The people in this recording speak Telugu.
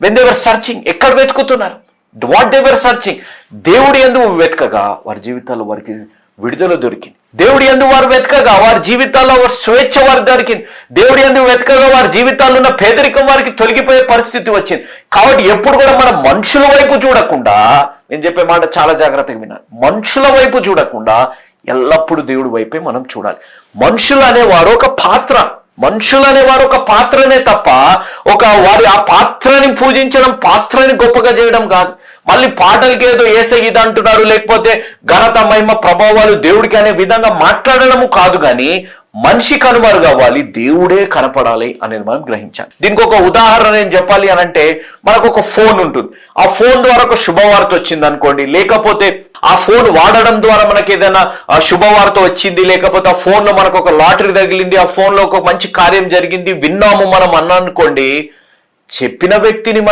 వెన్ దే వర్ సర్చింగ్, ఎక్కడ వెతుకుతున్నారు? What they were searching? దేవుడి యందు వెతకగా వారి జీవితాల్లో వారికి విడుదల దొరికింది. దేవుడి యందు వారు వెతకగా వారి జీవితాల్లో వారి స్వేచ్ఛ వారి దొరికింది. దేవుడి యందు వెతకగా వారి జీవితాల్లో ఉన్న పేదరికం వారికి తొలగిపోయే పరిస్థితి వచ్చింది. కాబట్టి ఎప్పుడు కూడా మనం మనుషుల వైపు చూడకుండా, నేను చెప్పే మాట చాలా జాగ్రత్తగా వినాలి, మనుషుల వైపు చూడకుండా ఎల్లప్పుడూ దేవుడి వైపే మనం చూడాలి. మనుషులు అనేవారు ఒక పాత్ర, మనుషులు అనేవారు ఒక పాత్రనే తప్ప వారి ఆ పాత్రని పూజించడం, పాత్రని గొప్పగా చేయడం కాదు. మళ్ళీ పాటలకి ఏదో యేసయ్య ఇది అంటున్నారు, లేకపోతే ఘనత మహిమ ప్రభావాలు దేవుడికి అనే విధంగా మాట్లాడడము కాదు, కానీ మనిషి కనుమరుగు అవ్వాలి, దేవుడే కనపడాలి అనేది మనం గ్రహించాలి. దీనికి ఒక ఉదాహరణ నేను చెప్పాలి అని అంటే, మనకు ఒక ఫోన్ ఉంటుంది. ఆ ఫోన్ ద్వారా ఒక శుభవార్త వచ్చింది అనుకోండి, లేకపోతే ఆ ఫోన్ వాడడం ద్వారా మనకి ఏదైనా శుభవార్త వచ్చింది, లేకపోతే ఆ ఫోన్ లో మనకు ఒక లాటరీ తగిలింది, ఆ ఫోన్ లో ఒక మంచి కార్యం జరిగింది, విన్నాము మనం అన్నా అనుకోండి, చెప్పిన వ్యక్తిని